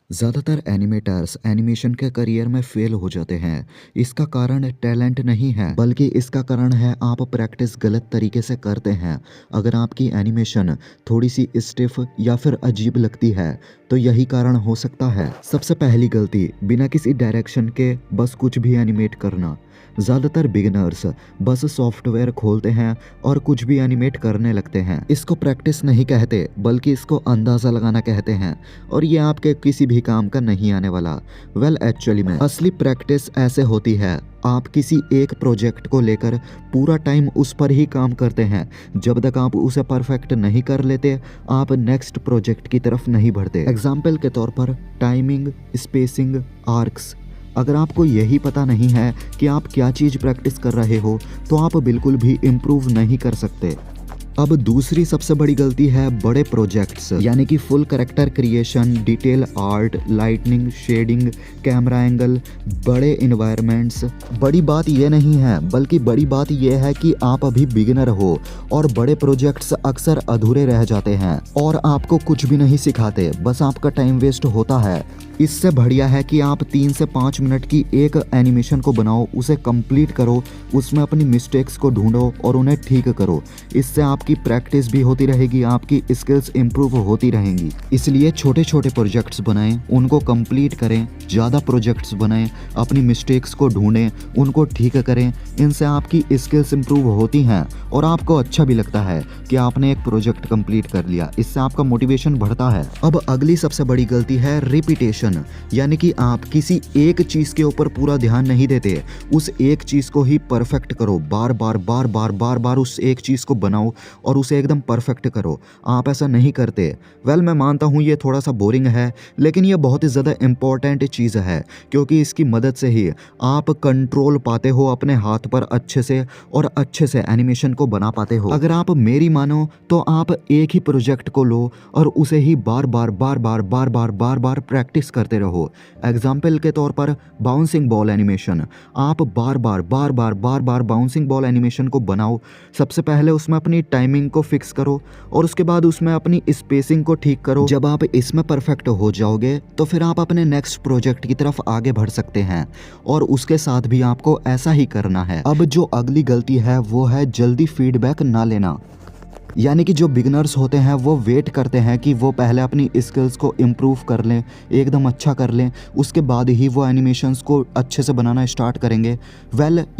ज़्यादातर animators animation के career में फेल हो जाते हैं। इसका कारण टैलेंट नहीं है, बल्कि इसका कारण है आप प्रैक्टिस गलत तरीके से करते हैं। अगर आपकी एनिमेशन थोड़ी सी स्टिफ या फिर अजीब लगती है, तो यही कारण हो सकता है। सबसे पहली गलती, बिना किसी डायरेक्शन के बस कुछ भी एनिमेट करना। ज़्यादातर बिगिनर्स बस सॉफ्टवेयर खोलते हैं और कुछ भी एनिमेट करने लगते हैं। इसको प्रैक्टिस नहीं कहते, बल्कि इसको अंदाज़ा लगाना कहते हैं, और ये आपके किसी भी काम का नहीं आने वाला। एक्चुअली में असली प्रैक्टिस ऐसे होती है। आप किसी एक प्रोजेक्ट को लेकर पूरा टाइम उस पर ही काम करते हैं। जब तक आप उसे परफेक्ट नहीं कर लेते, आप नेक्स्ट प्रोजेक्ट की तरफ नहीं बढ़ते। एग्जाम्पल के तौर पर टाइमिंग, स्पेसिंग, आर्क्स। अगर आपको यही पता नहीं है कि आप क्या चीज़ प्रैक्टिस कर रहे हो, तो आप बिल्कुल भी इम्प्रूव नहीं कर सकते। अब दूसरी सबसे बड़ी गलती है बड़े प्रोजेक्ट्स, यानी कि full character creation, detail art, lightning, shading, camera angle, बड़े इन्वायरमेंट्स। बड़ी बात यह नहीं है, बल्कि बड़ी बात यह है कि आप अभी बिगिनर हो और बड़े प्रोजेक्ट्स अक्सर अधूरे रह जाते हैं और आपको कुछ भी नहीं सिखाते, बस आपका टाइम वेस्ट होता है। इससे बढ़िया है कि आप 3 से 5 मिनट की एक एनिमेशन को बनाओ, उसे कंप्लीट करो, उसमें अपनी मिस्टेक्स को ढूंढो और उन्हें ठीक करो। इससे आपकी प्रैक्टिस भी होती रहेगी, आपकी स्किल्स इंप्रूव होती रहेंगी। इसलिए छोटे छोटे प्रोजेक्ट्स बनाएं, उनको कंप्लीट करें। ज़्यादा प्रोजेक्ट्स बनाएं, अपनी मिस्टेक्स को ढूंढें, उनको ठीक करें। इनसे आपकी स्किल्स इंप्रूव होती हैं और आपको अच्छा भी लगता है कि आपने एक प्रोजेक्ट कंप्लीट कर लिया। इससे आपका मोटिवेशन बढ़ता है। अब अगली सबसे बड़ी गलती है रिपीटेशन, यानी कि आप किसी एक चीज के ऊपर पूरा ध्यान नहीं देते। उस एक चीज को ही परफेक्ट करो, बार बार बार बार बार बार उस एक चीज को बनाओ और उसे एकदम परफेक्ट करो। आप ऐसा नहीं करते। मैं मानता हूं ये थोड़ा सा बोरिंग है, लेकिन ये बहुत ही ज्यादा इंपॉर्टेंट चीज है, क्योंकि इसकी मदद से ही आप कंट्रोल पाते हो अपने हाथ पर अच्छे से, और अच्छे से एनिमेशन को बना पाते हो। अगर आप मेरी मानो तो आप एक ही प्रोजेक्ट को लो और उसे ही बार बार बार बार बार बार बार बार प्रैक्टिस करते रहो। एग्जाम्पल के तौर पर बाउंसिंग बॉल एनिमेशन। आप बार बार बार बार बार बार बाउंसिंग बॉल एनिमेशन को बनाओ। सबसे पहले उसमें अपनी टाइमिंग को फिक्स करो और उसके बाद उसमें अपनी स्पेसिंग को ठीक करो। जब आप इसमें परफेक्ट हो जाओगे, तो फिर आप अपने नेक्स्ट प्रोजेक्ट की तरफ आगे बढ़ सकते हैं, और उसके साथ भी आपको ऐसा ही करना है। अब जो अगली गलती है वो है जल्दी फीडबैक ना लेना। यानी कि जो बिगनर्स होते हैं वो वेट करते हैं कि वो पहले अपनी स्किल्स को इम्प्रूव कर लें, एकदम अच्छा कर लें, उसके बाद ही वो एनिमेशंस को अच्छे से बनाना स्टार्ट करेंगे।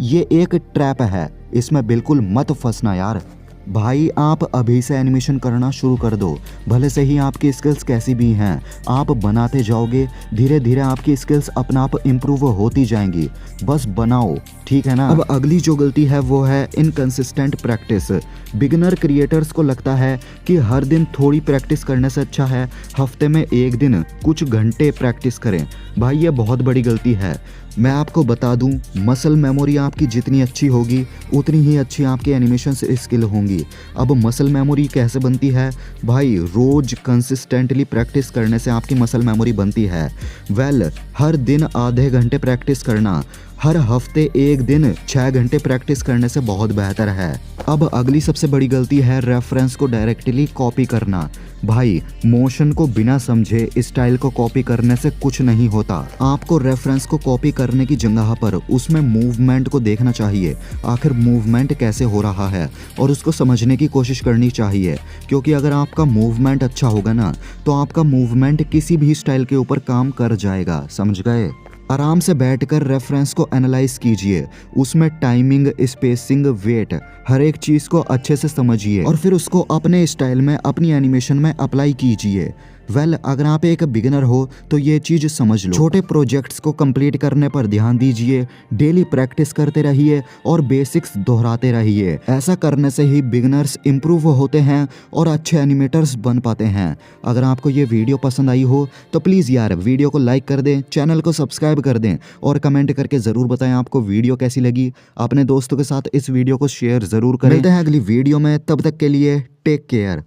ये एक ट्रैप है, इसमें बिल्कुल मत फंसना यार। भाई, आप अभी से एनिमेशन करना शुरू कर दो। भले से ही आपकी स्किल्स कैसी भी हैं, आप बनाते जाओगे, धीरे धीरे आपकी स्किल्स अपना आप इम्प्रूव होती जाएंगी। बस बनाओ, ठीक है ना। अब अगली जो गलती है वो है इनकंसिस्टेंट प्रैक्टिस। बिगिनर क्रिएटर्स को लगता है कि हर दिन थोड़ी प्रैक्टिस करने से अच्छा है हफ्ते में एक दिन कुछ घंटे प्रैक्टिस करें। भाई, ये बहुत बड़ी गलती है। मैं आपको बता दूं, मसल मेमोरी आपकी जितनी अच्छी होगी, उतनी ही अच्छी आपकी एनिमेशन स्किल होंगी। अब मसल मेमोरी कैसे बनती है? भाई, रोज कंसिस्टेंटली प्रैक्टिस करने से आपकी मसल मेमोरी बनती है। हर दिन आधे घंटे प्रैक्टिस करना, हर हफ्ते एक दिन 6 घंटे प्रैक्टिस करने से बहुत बेहतर है। अब अगली सबसे बड़ी गलती है रेफरेंस को डायरेक्टली कॉपी करना। भाई, मोशन को बिना समझे स्टाइल को कॉपी करने से कुछ नहीं होता। आपको रेफरेंस को कॉपी करने की जगह पर उसमें मूवमेंट को देखना चाहिए, आखिर मूवमेंट कैसे हो रहा है, और उसको समझने की कोशिश करनी चाहिए। क्योंकि अगर आपका मूवमेंट अच्छा होगा ना, तो आपका मूवमेंट किसी भी स्टाइल के ऊपर काम कर जाएगा। समझ गए? आराम से बैठकर रेफरेंस को एनालाइज कीजिए, उसमें टाइमिंग, स्पेसिंग, वेट, हर एक चीज़ को अच्छे से समझिए और फिर उसको अपने स्टाइल में, अपनी एनिमेशन में अप्लाई कीजिए। अगर आप एक बिगिनर हो तो ये चीज़ समझ लो। छोटे प्रोजेक्ट्स को कंप्लीट करने पर ध्यान दीजिए, डेली प्रैक्टिस करते रहिए और बेसिक्स दोहराते रहिए। ऐसा करने से ही बिगिनर्स इंप्रूव होते हैं और अच्छे एनिमेटर्स बन पाते हैं। अगर आपको ये वीडियो पसंद आई हो तो प्लीज़ यार वीडियो को लाइक कर दें, चैनल को सब्सक्राइब कर दें और कमेंट करके ज़रूर बताएं आपको वीडियो कैसी लगी। अपने दोस्तों के साथ इस वीडियो को शेयर ज़रूर करें। मिलते हैं अगली वीडियो में, तब तक के लिए टेक केयर।